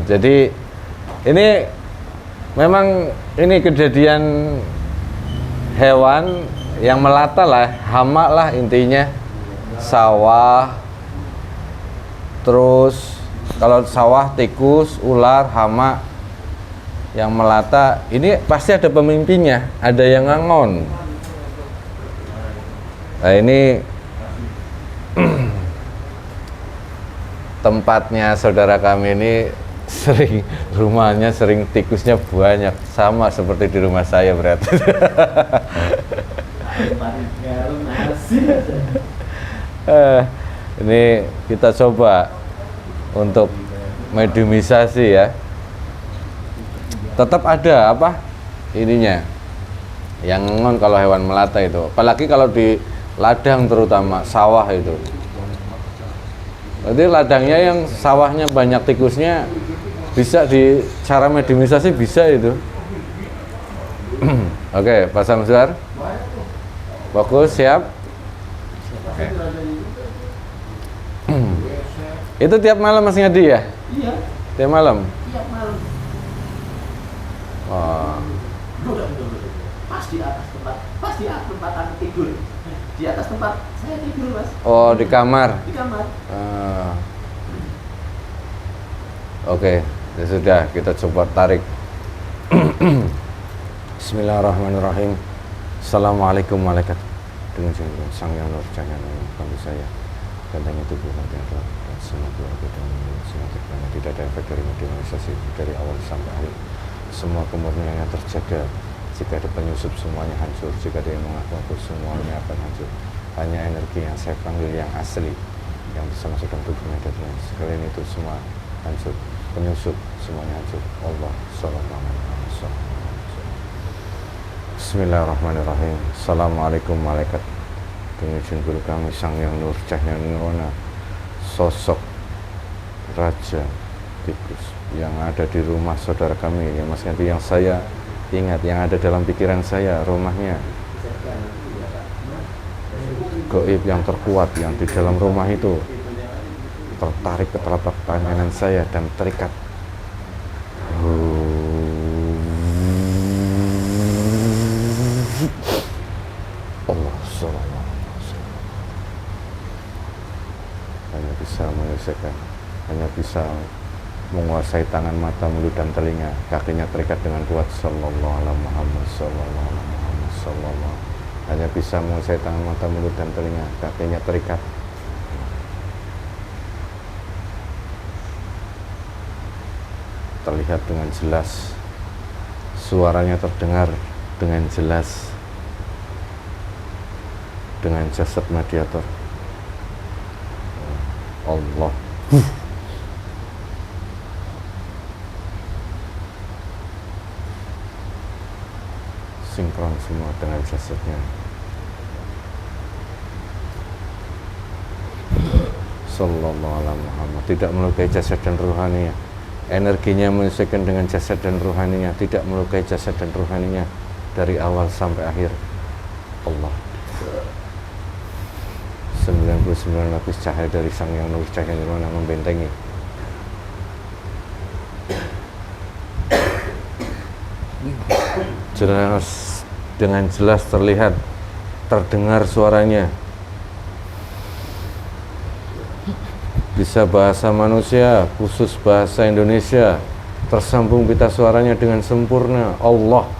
Jadi ini memang ini kejadian hewan yang melata lah, hama lah intinya, sawah, terus kalau sawah tikus, ular, hama yang melata. Ini pasti ada pemimpinnya, ada yang ngangon. Nah ini tempatnya saudara kami ini rumahnya sering tikusnya banyak, sama seperti di rumah saya berarti. Ini kita coba untuk mediumisasi ya. Tetap ada apa ininya yang ngon kalau hewan melata itu, apalagi kalau di ladang terutama sawah itu. Jadi ladangnya yang sawahnya banyak tikusnya bisa di cara mediumisasi bisa itu. Oke, Pak Samsudar. Bagus, siap. Oke. Itu tiap malam Mas Ngadi ya? Iya. Tiap malam? Tiap malam. Oh. Pas di atas tempat, pas di atas tempat aku tidur. Di atas tempat saya tidur, Mas. Oh, di kamar? Di kamar. Oke, ya sudah, kita coba tarik. Bismillahirrahmanirrahim. Assalamualaikum malaikat dengan sang yang nur cahaya bagi saya gantengnya tubuh nanti adalah dan semua keluarga dan semua tidak ada efek dari mediumisasi dari awal sampai akhir. Semua kemurniannya terjaga. Jika ada penyusup semuanya hancur, jika ada yang mengaku semuanya akan hancur. Hanya energi yang saya panggil yang asli yang bisa masukkan tubuhnya dan sekalian itu semua hancur, penyusup semuanya hancur. Allah sallallahu alaihi wasallam. Bismillahirrahmanirrahim. Assalamualaikum malaikat dengan izin guru kami sang yang nur cahaya nirwana, sosok raja tikus yang ada di rumah saudara kami yang Mas Ngadi, yang saya ingat, yang ada dalam pikiran saya, rumahnya gaib yang terkuat yang di dalam rumah itu tertarik ke telapak tangan saya dan terikat. Allah sallallahu alaihi wasallam. Hanya bisa menyelesaikan, hanya bisa menguasai tangan, mata, mulut dan telinga. Kakinya terikat dengan kuat. Sallallahu alaihi Muhammad, sallallahu alaihi Muhammad, sallallahu. Hanya bisa menguasai tangan, mata, mulut dan telinga. Kakinya terikat. Terlihat dengan jelas, suaranya terdengar dengan jelas dengan jasad mediator. Allah. Sinkron semua dengan jasadnya. Sallallahu alaihi Muhammad. Tidak melukai jasad dan ruhaninya. Energinya menyesuaikan dengan jasad dan ruhaninya, tidak melukai jasad dan ruhaninya dari awal sampai akhir. Allah. 99 lapis cahaya dari sang yang nur cahaya nirwana membentengi. Jelas, dengan jelas terlihat, terdengar suaranya. Bisa bahasa manusia, khusus bahasa Indonesia, tersambung pita suaranya dengan sempurna. Allah.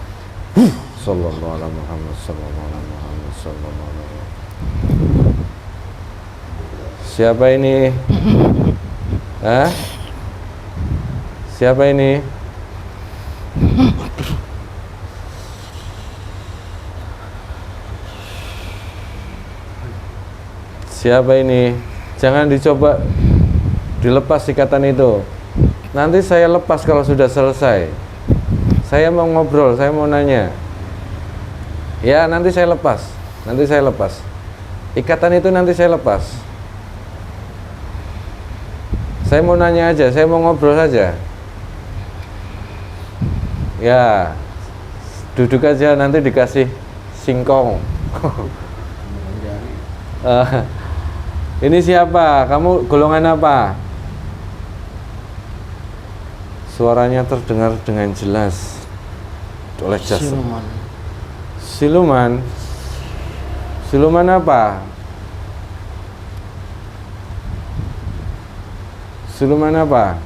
Sallallahu alaihi Muhammad, sallallahu alaihi Muhammad, sallallahu alaihi. Siapa ini? Hah? Siapa ini? Siapa ini? Jangan dicoba dilepas ikatan itu. Nanti saya lepas kalau sudah selesai. Saya mau ngobrol, saya mau nanya. Ya, nanti saya lepas. Nanti saya lepas. Ikatan itu nanti saya lepas. Saya mau nanya aja, saya mau ngobrol saja. Ya, duduk aja, nanti dikasih singkong. Ini siapa? Kamu golongan apa? Suaranya terdengar dengan jelas oleh jasa. Siluman. Siluman. Siluman apa? Siluman apa?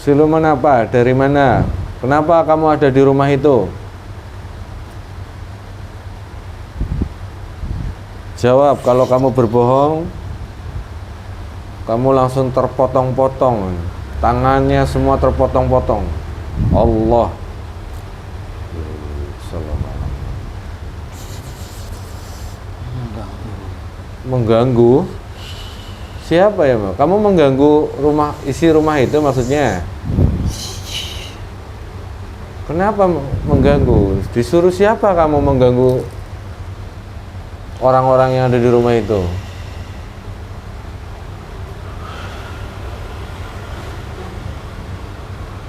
Siluman apa? Dari mana? Kenapa kamu ada di rumah itu? Jawab. Kalau kamu berbohong, kamu langsung terpotong-potong. Tangannya semua terpotong-potong. Allah. Mengganggu. Siapa ya, Mbak? Kamu mengganggu isi rumah itu maksudnya? Kenapa mengganggu? Disuruh siapa kamu mengganggu orang-orang yang ada di rumah itu?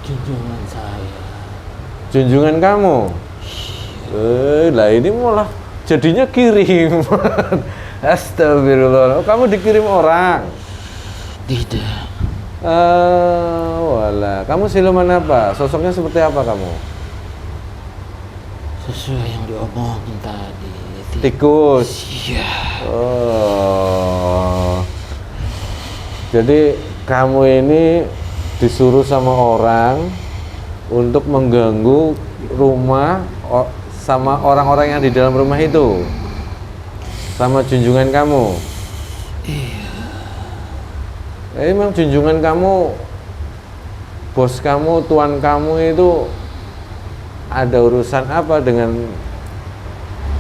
Junjungan saya. Junjungan kamu? Lah ini malah jadinya kirim. Astagfirullah. Kamu dikirim orang? Tidak. Walah. Kamu siluman apa? Sosoknya seperti apa kamu? Sesuai yang diomongin tadi. Tikus. Iya. Oh. Jadi kamu ini disuruh sama orang untuk mengganggu rumah sama orang-orang yang di dalam rumah itu, sama junjungan kamu. Iya. Emang junjungan kamu, bos kamu, tuan kamu itu ada urusan apa dengan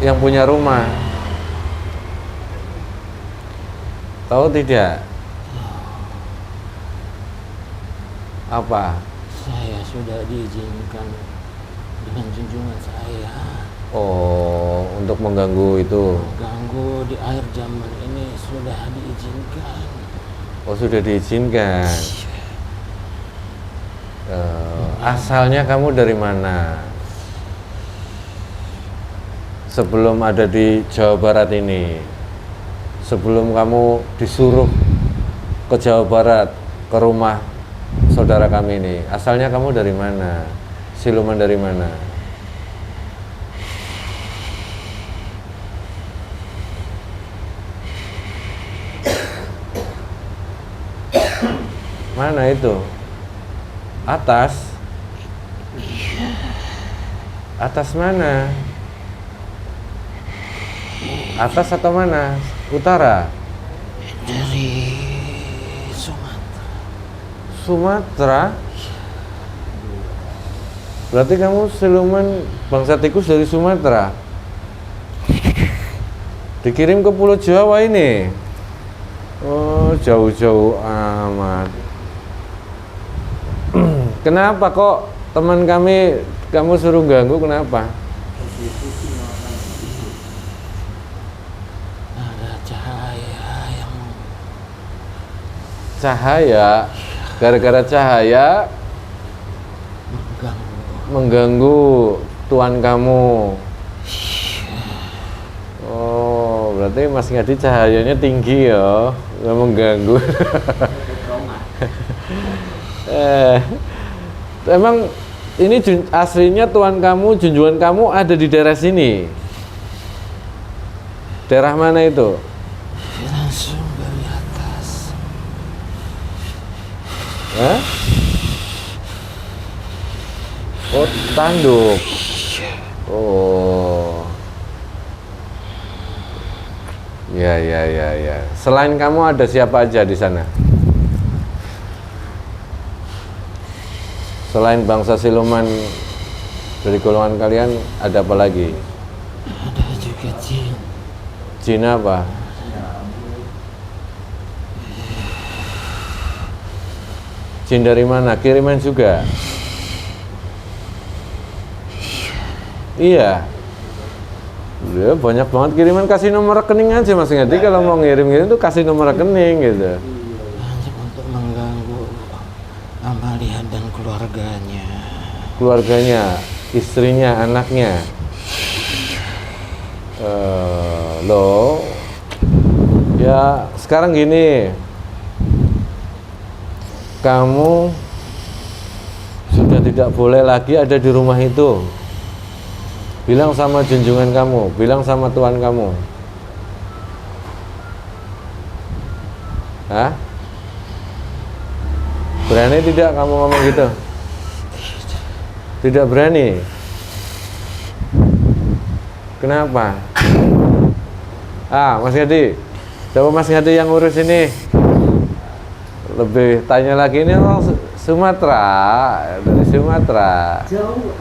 yang punya rumah? Tahu tidak? Apa? Saya sudah diizinkan dengan junjungan saya. Oh, untuk mengganggu itu. Ganggu di akhir zaman ini sudah diizinkan. Oh, sudah diizinkan. Asalnya kamu dari mana? Sebelum ada di Jawa Barat ini, sebelum kamu disuruh ke Jawa Barat, ke rumah saudara kami ini, asalnya kamu dari mana? Siluman dari mana? Mana itu? Atas? Atas mana? Atas atau mana? Utara? Dari Sumatera. Sumatera? Berarti kamu siluman bangsa tikus dari Sumatera? Dikirim ke Pulau Jawa ini? Oh, jauh-jauh amat. Kenapa kok teman kami kamu suruh ganggu, kenapa? Ada cahaya yang Cahaya, gara-gara cahaya mengganggu tuan kamu. Oh, berarti Mas Ngadi cahayanya tinggi ya, nggak mengganggu. Emang ini aslinya tuan kamu, junjungan kamu ada di daerah sini? Daerah mana itu? langsung dari atas. Hah? Oh, tanduk. Oh. Ya. Selain kamu ada siapa aja di sana? Selain bangsa siluman dari golongan kalian, ada apa lagi? Ada juga jin. Jin apa? Jin dari mana? Kiriman juga? Iya. Ya, banyak banget kiriman. Kasih nomor rekening aja Mas Ngadi, kalau mau ngirim-ngirim tuh kasih nomor rekening gitu. Hanya untuk mengganggu Amalia dan keluarganya. keluarganya, istrinya, anaknya. Loh, ya sekarang gini, kamu sudah tidak boleh lagi ada di rumah itu. Bilang sama junjungan kamu, bilang sama Tuhan kamu. Hah? Berani tidak kamu ngomong gitu? Tidak berani. Kenapa? Mas Ngadi, coba Mas Ngadi yang ngurus ini. Lebih tanya lagi, ini orang Sumatera, dari Sumatera. Jauh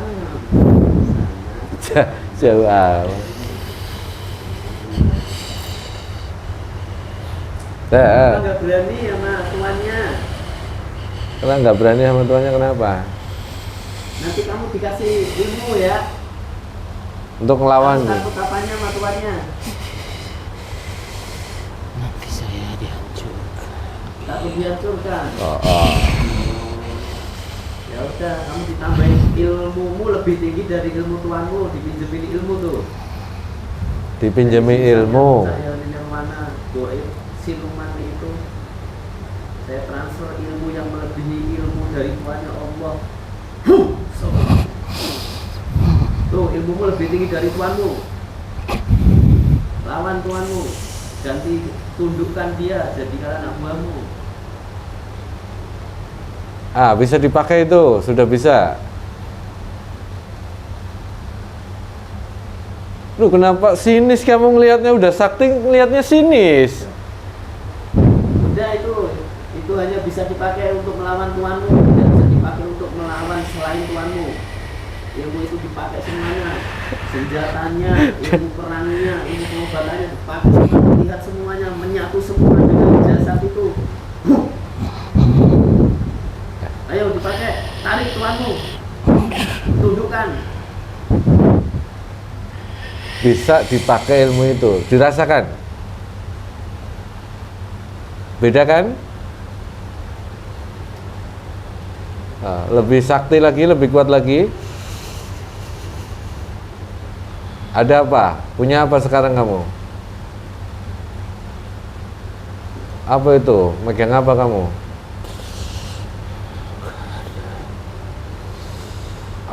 Jauh amat. nggak berani sama tuannya. Kenapa nggak berani sama tuannya, kenapa? Nanti kamu dikasih ilmu ya. Untuk ngelawan. Takut apanya sama tuannya. Nanti saya dihancurkan. Takut dihancurkan. Oh. Ya udah, kamu ditambahin ilmumu lebih tinggi dari ilmu tuanmu, dipinjemin ilmu tuh. Dipinjemi ilmu. Saya yang mana goib siluman itu. Saya transfer ilmu yang melebihi ilmu dari tuannya Allah. Tuh, ilmumu lebih tinggi dari tuanmu. Lawan tuanmu. Ganti tundukkan dia, jadikan hambamu. Bisa dipakai itu, sudah bisa. Lu kenapa sinis kamu ngelihatnya? Udah sakti ngelihatnya sinis. Udah itu hanya bisa dipakai untuk melawan tuanmu, tidak bisa dipakai untuk melawan selain tuanmu. Ilmu itu dipakai semuanya, senjatanya, ilmu perangnya, ilmu pengobatannya dipakai semua, lihat semuanya, menyatu semua dengan jasad itu. Ayo dipakai, tarik tuanmu, tundukkan. Bisa dipakai ilmu itu, dirasakan. Beda kan? Lebih sakti lagi, lebih kuat lagi. Ada apa? Punya apa sekarang kamu? Apa itu? Megang apa kamu?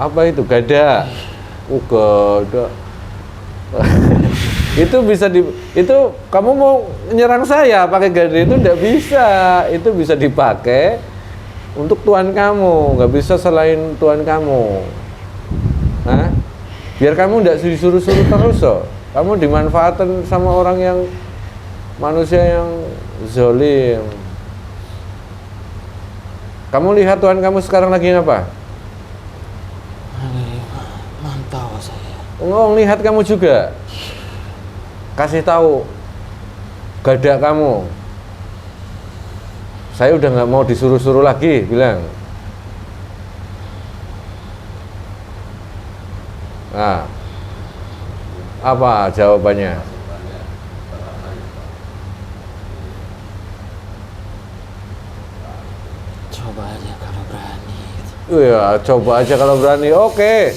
Apa itu? Gada. Gada. Itu bisa itu kamu mau nyerang saya pakai gada itu tidak bisa. Itu bisa dipakai untuk Tuhan kamu, nggak bisa selain Tuhan kamu. Hah? Biar kamu tidak disuruh-suruh terus kamu dimanfaatkan sama orang yang manusia yang zalim. Kamu lihat Tuhan kamu sekarang lagi ngapa? Mantau saya. Lihat kamu juga. Kasih tahu gada kamu. Saya udah nggak mau disuruh-suruh lagi, bilang. Apa jawabannya? Coba aja kalau berani. Iya, coba aja kalau berani. Oke,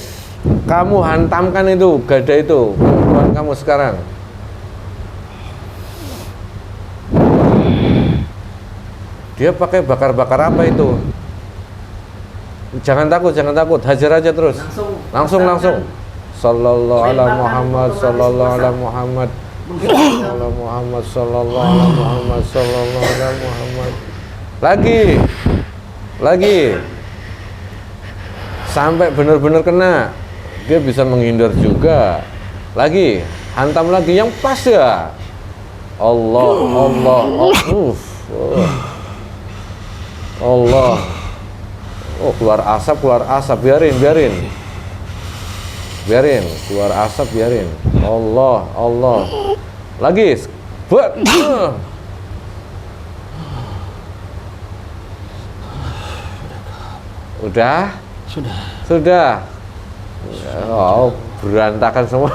kamu hantamkan itu gada itu Tuhan kamu sekarang. Dia pakai bakar-bakar apa itu? Jangan takut, hajar aja terus. Langsung. Sallallahu ala Muhammad, sallallahu ala Muhammad, ala Muhammad, sallallahu ala Muhammad, sallallahu ala Muhammad. Lagi. Sampai benar-benar kena. Dia bisa menghindar juga. Lagi, hantam lagi yang pas ya. Allah. Keluar asap, biarin, keluar asap, biarin. Allah. Lagi, buat. Udah? Sudah. Berantakan semua.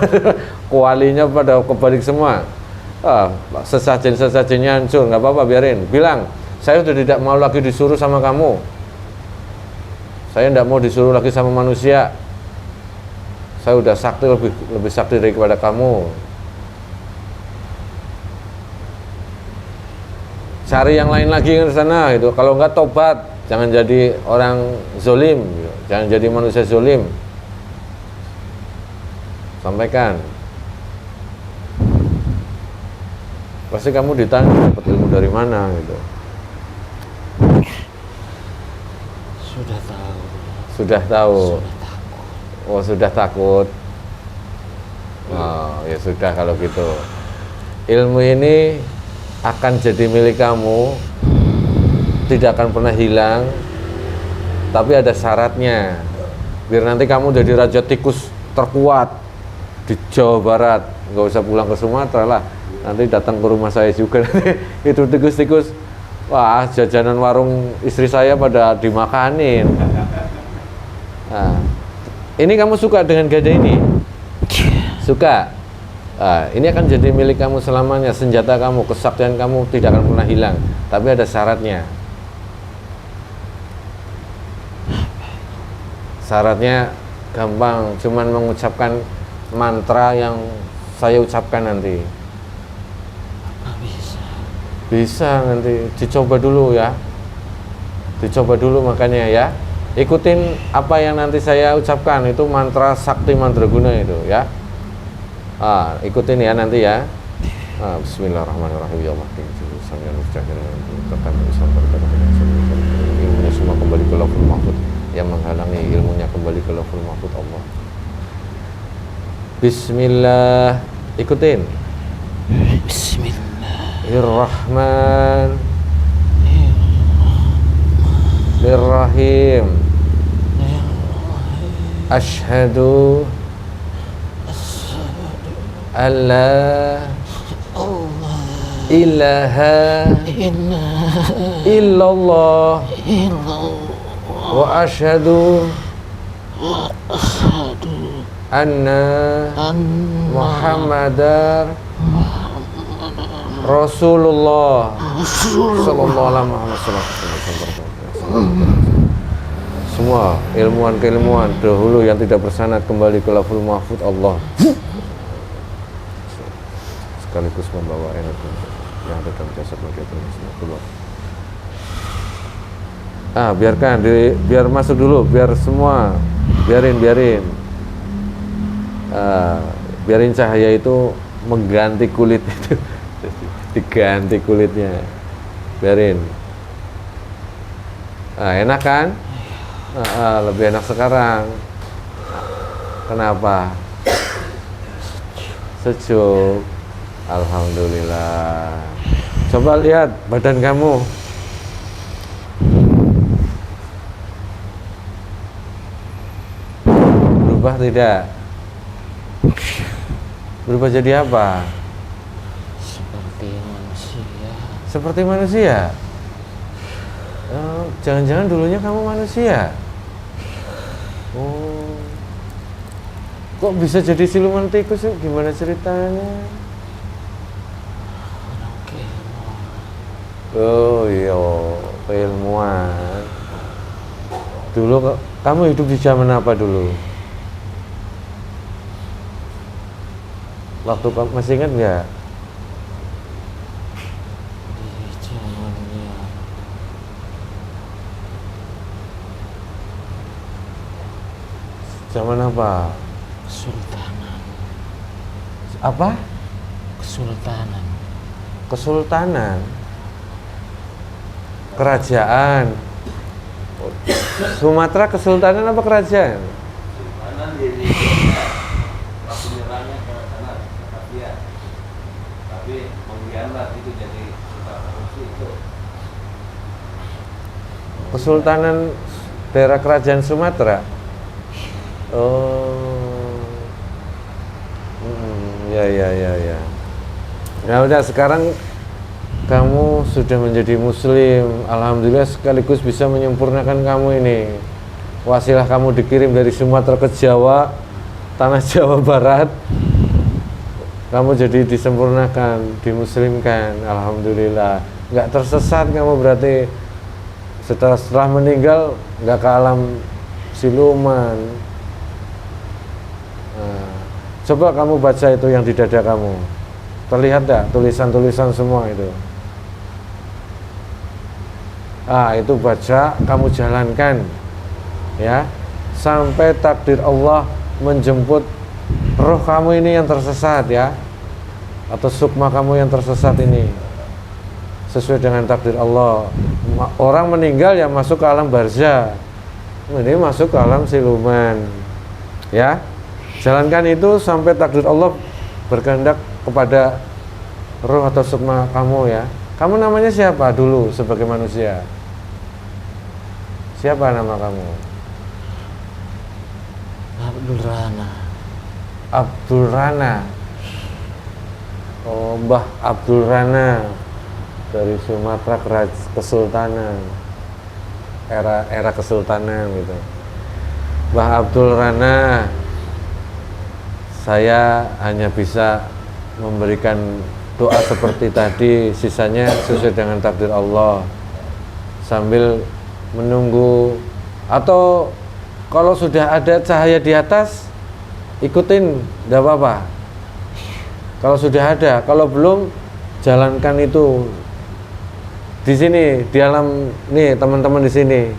Kualinya pada kebalik semua. Sesajen-sesajennya hancur, nggak apa-apa, biarin. Bilang, saya sudah tidak mau lagi disuruh sama kamu. Saya tidak mau disuruh lagi sama manusia. Saya udah sakti, lebih sakti daripada kamu. Cari yang lain lagi ke sana gitu. Kalau enggak tobat, jangan jadi orang zolim, gitu. Jangan jadi manusia zolim. Sampaikan. Pasti kamu ditanya dapat ilmu dari mana gitu. Sudah tahu. Sudah tahu. Sudah takut. Oh, sudah takut. Oh, ya sudah kalau gitu. Ilmu ini akan jadi milik kamu, tidak akan pernah hilang, tapi ada syaratnya. Biar nanti kamu jadi raja tikus terkuat di Jawa Barat, nggak usah pulang ke Sumatera lah. Nanti datang ke rumah saya juga. Itu tikus-tikus, wah jajanan warung istri saya pada dimakanin. Nah, ini kamu suka dengan gada ini? Suka? Nah, ini akan jadi milik kamu selamanya. Senjata kamu, kesaktian kamu tidak akan pernah hilang. Tapi ada syaratnya. Syaratnya gampang, cuman mengucapkan mantra yang saya ucapkan nanti. Apa bisa? Bisa nanti, dicoba dulu ya. Dicoba dulu makanya ya. Ikutin apa yang nanti saya ucapkan, itu mantra sakti mandraguna itu ya. Ikutin ya nanti ya. Bismillahirrahmanirrahim. Ya Allah, ilmunya semua kembali ke Lauhul Mahfuz. Yang menghalangi ilmunya kembali ke Lauhul Mahfuz Allah. Bismillah, ikutin. Bismillahirrahmanirrahim. Asyhadu alla ilaha illallah wa asyhadu anna Muhammadar Rasulullah sallallahu alaihi wasallam. Semua ilmuwan-keilmuan dahulu yang tidak bersanad kembali ke Lauhul Mahfuz Allah, sekaligus membawa energi yang ada dalam jasad manusia keluar. Biarkan, biar masuk dulu, biar semua, biarin. Biarin cahaya itu mengganti kulit itu, diganti kulitnya, biarin. Enak kan? Lebih enak sekarang. Kenapa? Sejuk. Alhamdulillah. Coba lihat badan kamu. Berubah tidak? Berubah jadi apa? Seperti manusia. Seperti manusia? Jangan-jangan dulunya kamu manusia? Oh, kok bisa jadi siluman tikus? Gimana ceritanya? Oh iya, keilmuan. Dulu kamu hidup di zaman apa dulu? Waktu kamu masih ingat nggak? Di zamannya Zaman apa? Kesultanan. Apa? Kesultanan. Kesultanan. Kerajaan. Sumatera kesultanan apa kerajaan? Sultanan di Indonesia. Waktu nyerangnya ke sana, Batavia. Tapi mengkhianat itu jadi sultan itu. Kesultanan daerah kerajaan Sumatera. Oh, ya. Nah udah, sekarang kamu sudah menjadi muslim. Alhamdulillah, sekaligus bisa menyempurnakan kamu ini. Wasilah kamu dikirim dari Sumatera ke Jawa, tanah Jawa Barat. Kamu jadi disempurnakan, dimuslimkan. Alhamdulillah. Nggak tersesat kamu berarti. Setelah meninggal nggak ke alam siluman. Nah, coba kamu baca itu yang di dada kamu. Terlihat enggak tulisan-tulisan semua itu? Itu baca, kamu jalankan ya, sampai takdir Allah menjemput roh kamu ini yang tersesat ya, atau sukma kamu yang tersesat ini, sesuai dengan takdir Allah. Orang meninggal ya masuk ke alam barzah, ini masuk ke alam siluman ya. Jalankan itu sampai takdir Allah berkehendak kepada roh atau sukma kamu ya. Kamu namanya siapa dulu sebagai manusia? Siapa nama kamu? Abdul Rana. Abdul Rana. Oh, Mbah Abdul Rana dari Sumatera Kesultanan. Era kesultanan gitu. Mbah Abdul Rana, saya hanya bisa memberikan doa seperti tadi, sisanya sesuai dengan takdir Allah, sambil menunggu, atau kalau sudah ada cahaya di atas ikutin, tidak apa-apa. Kalau sudah ada, kalau belum jalankan itu. Di sini, di alam nih teman-teman di sini,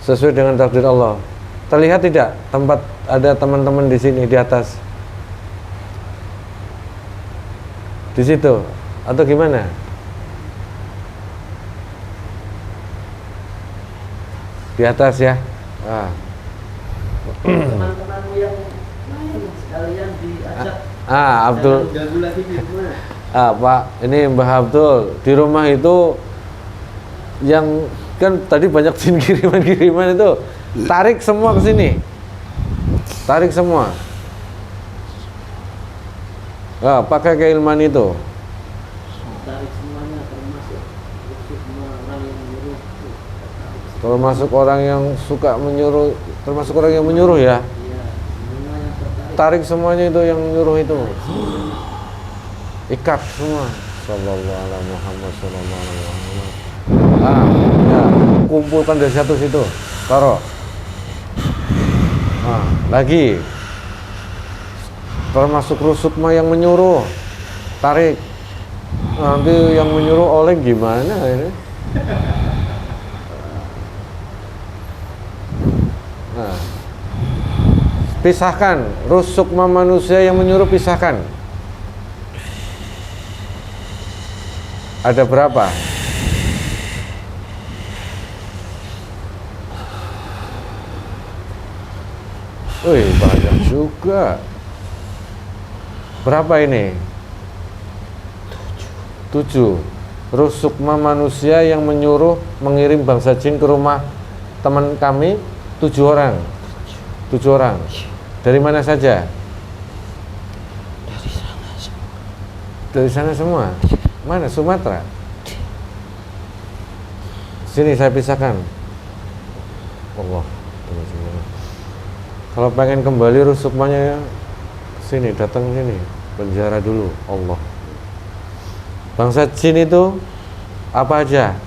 sesuai dengan takdir Allah. Terlihat tidak tempat ada teman-teman di sini di atas? Di situ atau gimana? Di atas ya. Teman-temanmu yang lain sekalian diajak. Abdul. Ganggu lagi di rumah. Pak, ini Mbah Abdul di rumah itu yang kan tadi banyak jin kiriman itu, tarik semua ke sini. Tarik semua. Pakai keilmuan itu. Tarik semuanya, termasuk orang yang menyuruh. Termasuk orang yang suka menyuruh, termasuk orang yang menyuruh ya. Iya, semua yang tertarik. Tarik semuanya itu yang menyuruh itu. Ikat semua. Sallallahu alaihi Muhammad sallallahu alaihi Muhammad. Ya, kumpulkan dari satu situ. Taruh. Lagi. Termasuk rusukma yang menyuruh, tarik. Nanti yang menyuruh oleh gimana ini? Pisahkan rusukma manusia yang menyuruh, pisahkan. Ada berapa? Wih, banyak juga. Berapa ini? 7. Rusukma manusia yang menyuruh mengirim bangsa jin ke rumah teman kami 7 orang. 7 orang. Dari mana saja? Dari sana semua. Dari sana semua. Mana? Sumatera. Sini saya pisahkan. Allah. Kalau pengen kembali rusukmanya ya, sini, datang sini, penjara dulu. Allah. Bangsa jin itu apa aja?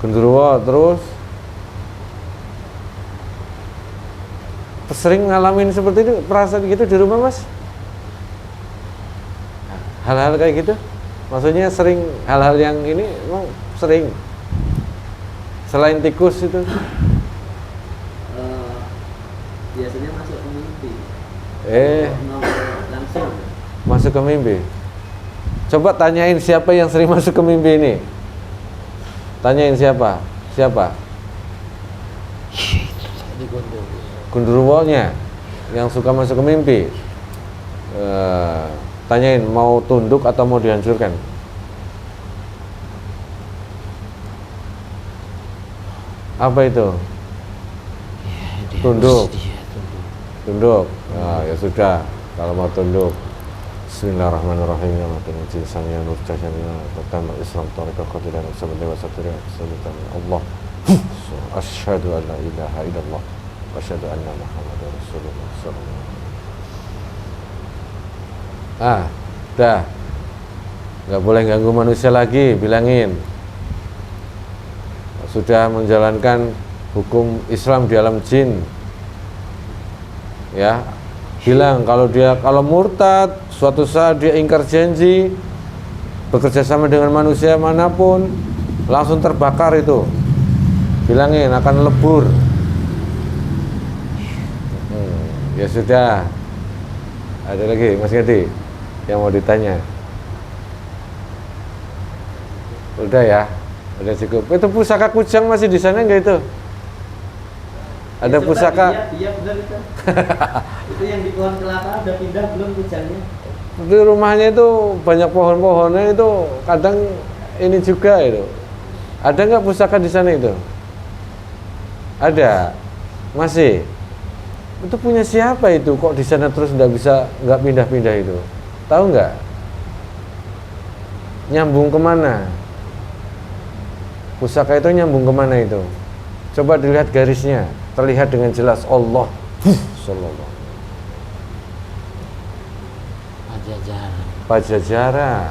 Genderuwo, terus sering ngalamin seperti itu, perasaan gitu di rumah, Mas? Hal-hal kayak gitu? Maksudnya sering hal-hal yang ini emang sering? Selain tikus itu? Biasanya masuk ke mimpi. Langsung. Masuk ke mimpi. Coba tanyain siapa yang sering masuk ke mimpi ini. Tanyain siapa? Siapa? Itu tadi gondol. Gundurwonya yang suka masuk ke mimpi. Tanyain mau tunduk atau mau dihancurkan. Apa itu? Ya, dia Tunduk. bersedia tunduk. Tunduk. Ya sudah, kalau mau tunduk. Bismillahirrahmanirrahim. Ya Allah, jinsanya nur cahaya pertama Islam tarekat qadiran sabda wa sabda Allah. Asyhadu an la ilaha illallah wa asyhadu anna Muhammadar Rasulullah sallallahu alaihi wasallam. Dah. Enggak boleh ganggu manusia lagi, bilangin. sudah menjalankan hukum Islam di alam jin, ya, bilang kalau murtad, suatu saat dia ingkar janji, bekerja sama dengan manusia manapun, langsung terbakar itu. Bilangin akan lebur. Ya sudah. Ada lagi Mas Gadi yang mau ditanya? Udah ya, udah cukup. Itu pusaka kujang masih di sana nggak itu? Ada Coba pusaka? Iya benar itu. Itu yang di pohon kelapa udah pindah belum kujangnya? Di rumahnya itu banyak pohon-pohonnya itu kadang ini juga itu. Ada nggak pusaka di sana itu? Ada, masih. Itu punya siapa itu? Kok di sana terus nggak pindah-pindah itu? Tahu nggak? Nyambung kemana? Pusaka itu nyambung kemana itu? Coba dilihat garisnya, terlihat dengan jelas Allah. Sallallahu. Pajajaran. Pajajaran.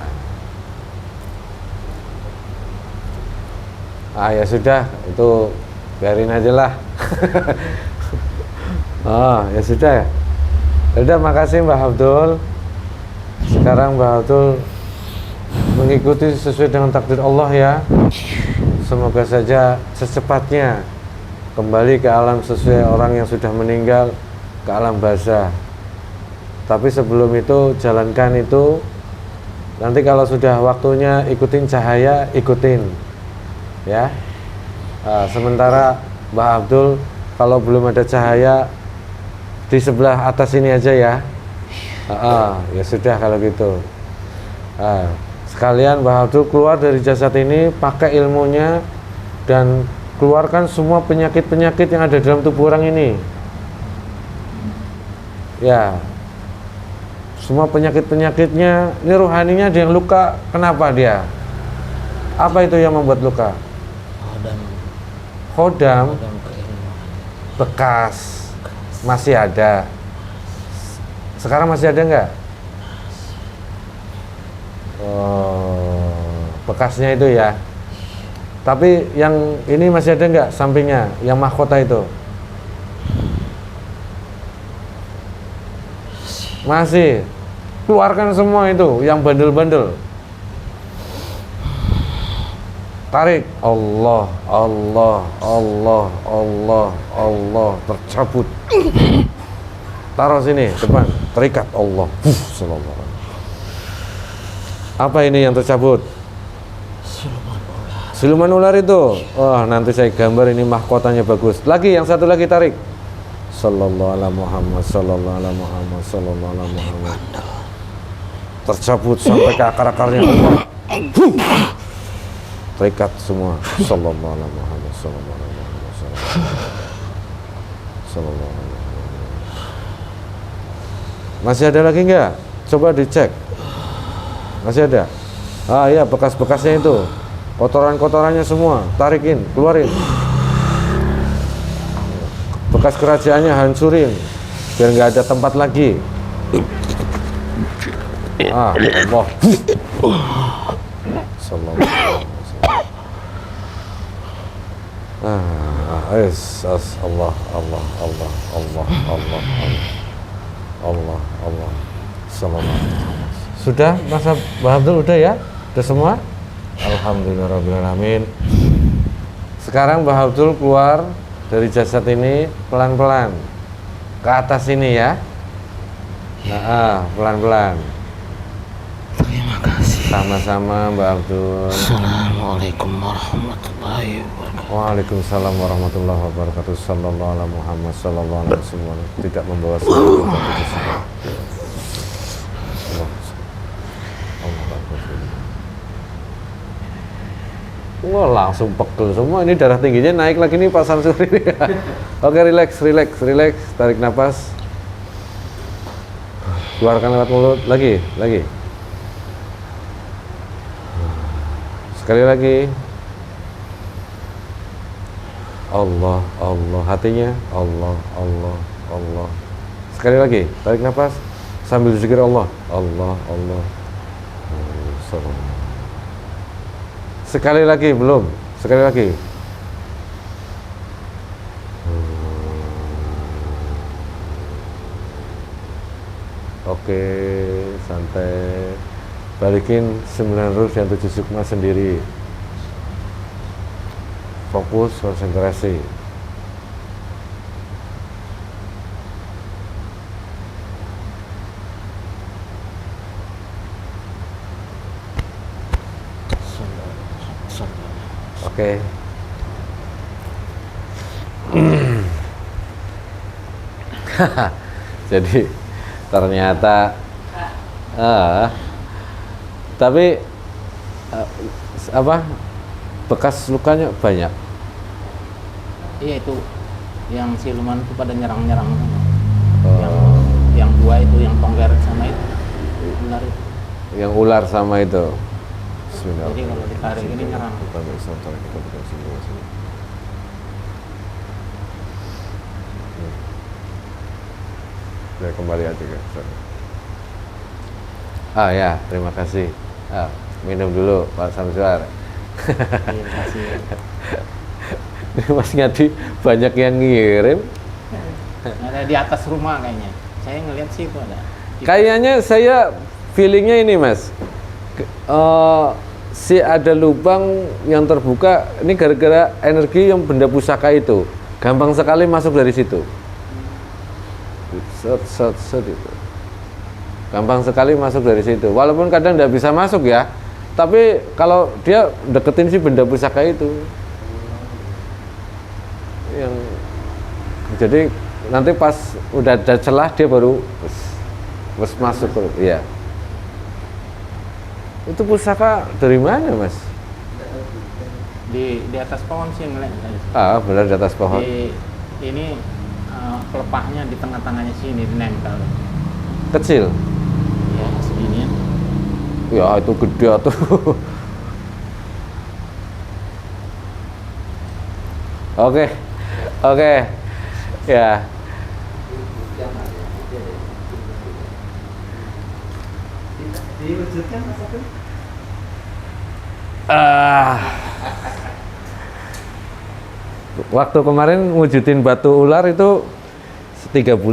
Ya sudah, itu biarin aja lah. Ya sudah. Udah, makasih Mbah Abdul. Sekarang Mbah Abdul mengikuti sesuai dengan takdir Allah ya. Semoga saja secepatnya kembali ke alam sesuai orang yang sudah meninggal, ke alam barzah. Tapi sebelum itu jalankan itu. Nanti kalau sudah waktunya ikutin cahaya, ikutin ya. Sementara Mbah Abdul kalau belum ada cahaya di sebelah atas ini aja ya. Ya sudah kalau gitu. Sekalian Mbah Abdul keluar dari jasad ini, pakai ilmunya dan keluarkan semua penyakit-penyakit yang ada dalam tubuh orang ini. Ya, semua penyakit-penyakitnya. Ini rohaninya ada yang luka. Kenapa dia? Apa itu yang membuat luka? Khodam bekas masih ada. Sekarang masih ada nggak? Bekasnya itu ya. Tapi yang ini masih ada nggak sampingnya? Yang mahkota itu? Masih. Keluarkan semua itu, yang bandel-bandel. Tarik. Allah, Allah, Allah, Allah, Allah. Tercabut. Taruh sini, depan. Terikat Allah. Apa ini yang tercabut? Siluman ular itu. Wah, nanti saya gambar ini mahkotanya bagus. Lagi, yang satu lagi tarik. Sallallahu alaihi Muhammad, sallallahu alaihi Muhammad, sallallahu alaihi Muhammad. Tercabut sampai ke akar-akarnya. Terikat semua. Sallallahu alaihi Muhammad, sallallahu alaihi Muhammad, sallallahu alaihi Muhammad. Masih ada lagi enggak? Coba dicek. Masih ada? Ya, bekas-bekasnya itu. Kotoran-kotorannya semua, tarikin, keluarin. Bekas kerajaannya hancurin, biar nggak ada tempat lagi. Allah. Allah, Allah, Allah, Allah, Allah, Allah, Allah. Sudah, Mas Abdul, udah ya? Udah semua? Alhamdulillahirrahmanirrahim. Sekarang Mbah Abdul keluar dari jasad ini pelan-pelan ke atas ini ya. Pelan-pelan. Terima kasih. Sama-sama Mbah Abdul. Assalamualaikum warahmatullahi wabarakatuh. Waalaikumsalam warahmatullahi wabarakatuh. Sallallahu alaihi Muhammad, sallallahu alaihi wasallam. Tidak membawa sesuatu. Wah, langsung pegel semua. Ini darah tingginya naik lagi nih Pak Samsur ini. Oke, relax. Tarik nafas. Keluarkan lewat mulut. Lagi. Sekali lagi. Allah, Allah. Hatinya. Allah, Allah, Allah. Sekali lagi. Tarik nafas. Sambil zikir Allah. Allah, Allah. Sekali lagi, belum. Sekali lagi. Oke, santai. Balikin 9 ruh dan 7 sukma sendiri. Fokus, konsentrasi. Oke. Jadi ternyata tapi apa bekas lukanya banyak. Iya itu yang siluman itu pada nyerang-nyerang. Oh. Yang dua itu yang tongger sama itu ular itu. Yang ular sama itu. Jadi kalau ditarik ini nyerang. Ya, kembali aja ya. Ah ya, terima kasih. Minum dulu Pak Samsuar. Terima kasih. Ini Mas Ngadi banyak yang ngirim. Ada di atas rumah kayaknya. Saya ngelihat sih itu ada. Kayaknya saya feelingnya ini Mas. Si ada lubang yang terbuka. Ini gara-gara energi yang benda pusaka itu. Gampang sekali masuk dari situ. Set itu. Gampang sekali masuk dari situ. Walaupun kadang tidak bisa masuk ya. Tapi kalau dia deketin si benda pusaka itu. Jadi nanti pas udah ada celah dia baru masuk ke, iya. Itu pusaka dari mana Mas? Di atas pohon sih ngeliat. Benar di atas pohon. Ini pelepahnya di tengah-tengahnya sini nempel. Kecil? Ya segini. Ya itu gede tuh. Oke. Ya. Diwujudkan Mas Agung? Waktu kemarin wujudin batu ular itu 3 bulan.